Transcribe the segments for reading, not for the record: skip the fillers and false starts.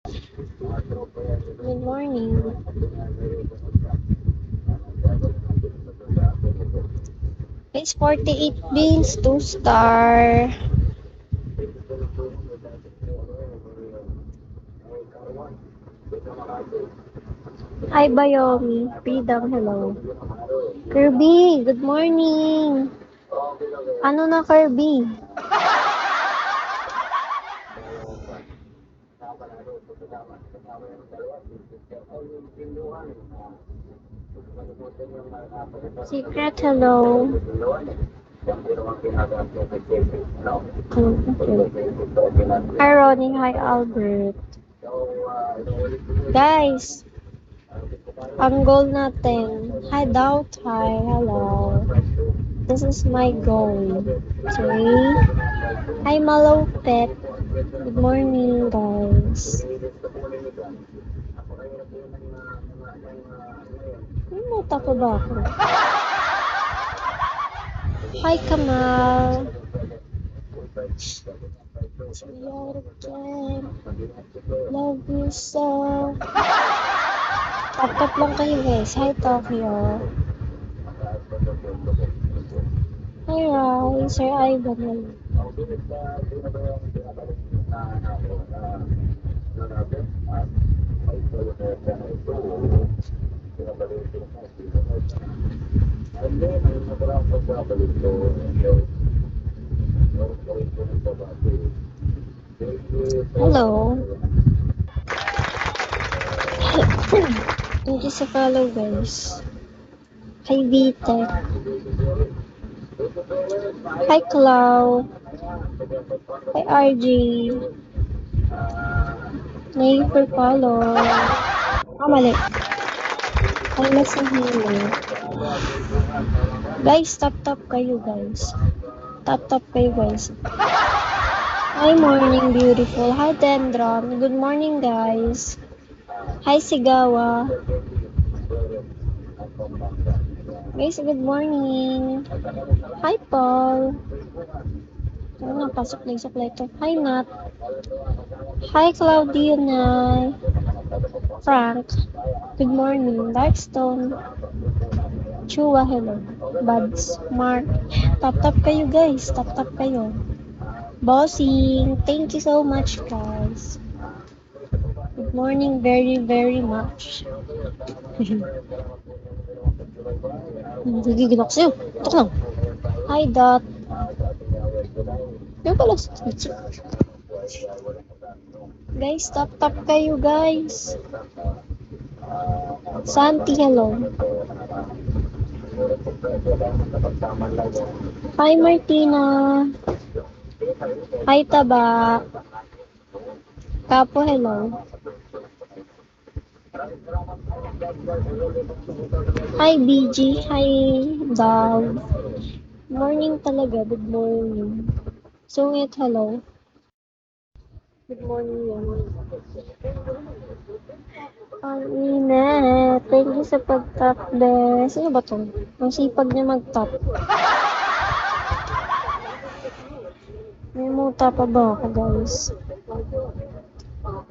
Good morning. It's 48 beans, 2 star. Hi, Bayomi. Freedom, hello. Kirby, good morning. Ano na, Kirby? Secret, hello. Okay. Hi, Ronnie. Hi, Albert. Guys, ang goal natin. Hi, Doubt. Hi, hello. This is my goal. Okay? Hi, Malo Pet. Good morning, guys. May muta pa ba ako? Hi, Kamal. Sweetheart, love you so. Tap-tap lang kayo, guys. Hi, Tokyo. Hi, Rai. Sir Ivan. Hello. Thank you sa follow, guys. Hi, Vita. Hi, Clau. Hi, RG. Thank you for follow. Mali. Hi, Masahilo. Guys, tap-tap kayo, guys. Tap-tap kayo, guys. Hi, morning, beautiful. Hi, Dendron. Good morning, guys. Hi, Sigawa. Guys, good morning. Hi, Paul. Ano, pasok na yung supply to. Hi, Nat. Hi, Claudia. Frank. Good morning. Darkstone. Chua, hello. Buds. Mark. Tap-tap kayo, guys. Tap-tap kayo. Bossing. Thank you so much, guys. Good morning very, very much. Gigigil ako sa'yo. Tok lang. Hi, Dot. Yung pala, guys, tap-tap kayo, guys. Santi, hello. Hi, Martina. Hi, Taba. Kapo, hello. Hi, BG. Hi, Dove. Morning talaga. Good morning. Sungit, hello. Good morning, yan. Ang init. Thank you sa pag-tap, be. Sino ba to? Ang sipag niya mag-tap. May muta pa ba ako, guys?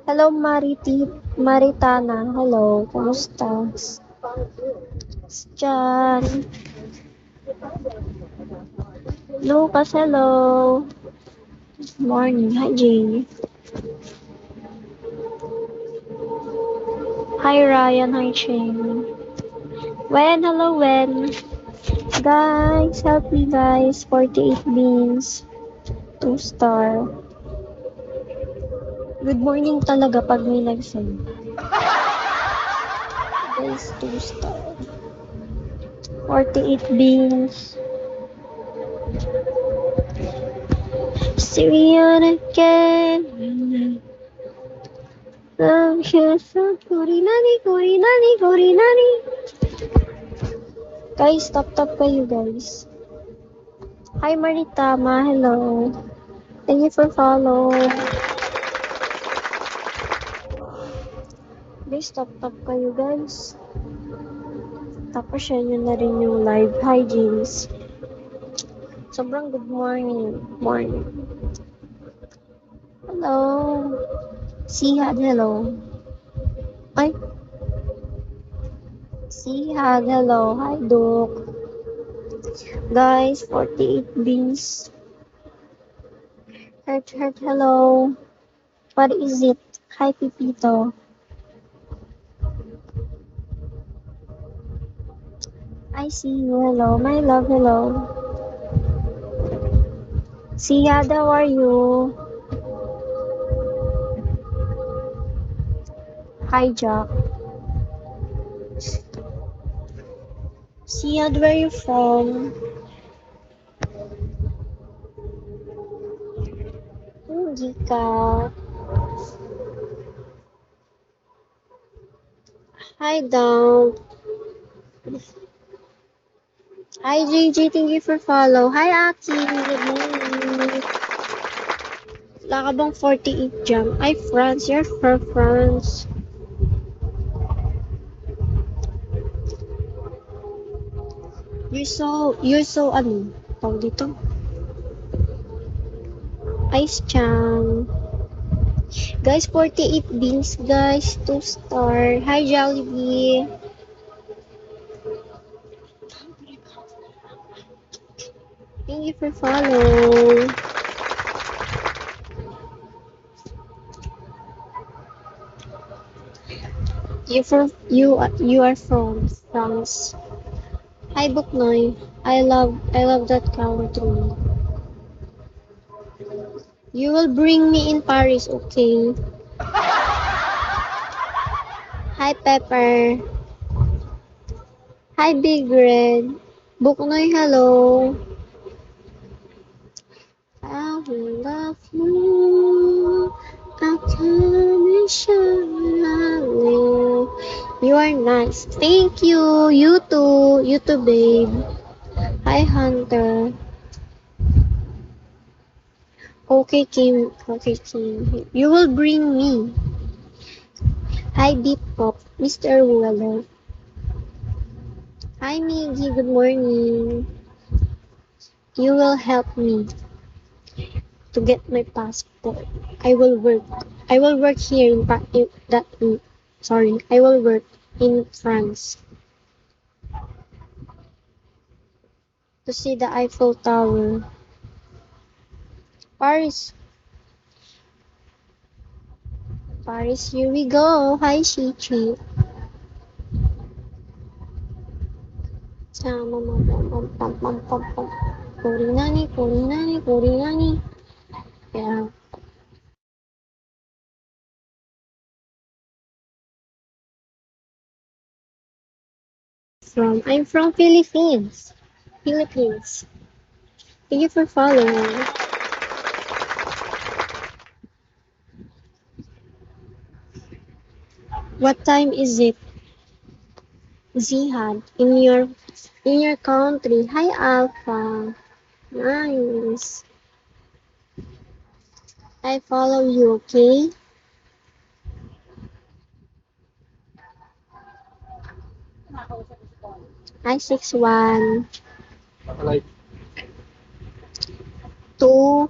Hello, Maritana. Hello, kumusta? Diyan. Lucas, hello. Morning. Hi, Jane. Hi, Ryan. Hi, Shane. Wen, hello, Wen. Guys, help me, guys. 48 beans. 2 star. Good morning talaga pag may nag-send. Guys, 2 star. 48 beans. See you again. Love you so Kurinani. Guys, tap kayo, guys. Hi, Maritama. Hello. Thank you for follow. Guys, tap kayo, guys. Tapos share nyo na rin yung live. Hi, James. Sobrang good morning. Morning. Hello. Sihad, hello. Ay, Sihad, hello. Hi, Duke. Guys, 48 beans. Heart, hello. What is it? Hi, Pipito. I see you. Hello, my love. Hello. Sihad, how are you? Hi, Jack. Sihad, where you from? Hindi ka. Hi, Down. Hi, JJ. Thank you for follow. Hi, Aki. Good morning. Wala ka bang 48 jam? Ay, France. You're from France. Ano? Tawag dito? Ice Chang. Guys, 48 beans, guys. 2 star. Hi, Jollibee. Thank you for follow. You are from France. Hi, Buknoy. I love that country. You will bring me in Paris, okay? Hi, Pepper. Hi, Big Red. Buknoy, hello. I will love you. I can surely. You are nice. Thank you. You too. You too, babe. Hi, Hunter. Okay, Kim. Okay, Kim. You will bring me. Hi, Beep Pop. Mr. Weller. Hi, Miggy. Good morning. You will help me to get my passport. I will work. I will work here I will work in France to see the Eiffel Tower. Paris. Paris, here we go. Hi, Shichi. Korinani, Korinani, Korinani. Yeah. I'm from Philippines. Philippines. Thank you for following. What time is it? Zihad in your country. Hi, Alpha. Nice. I follow you, okay? I 61 2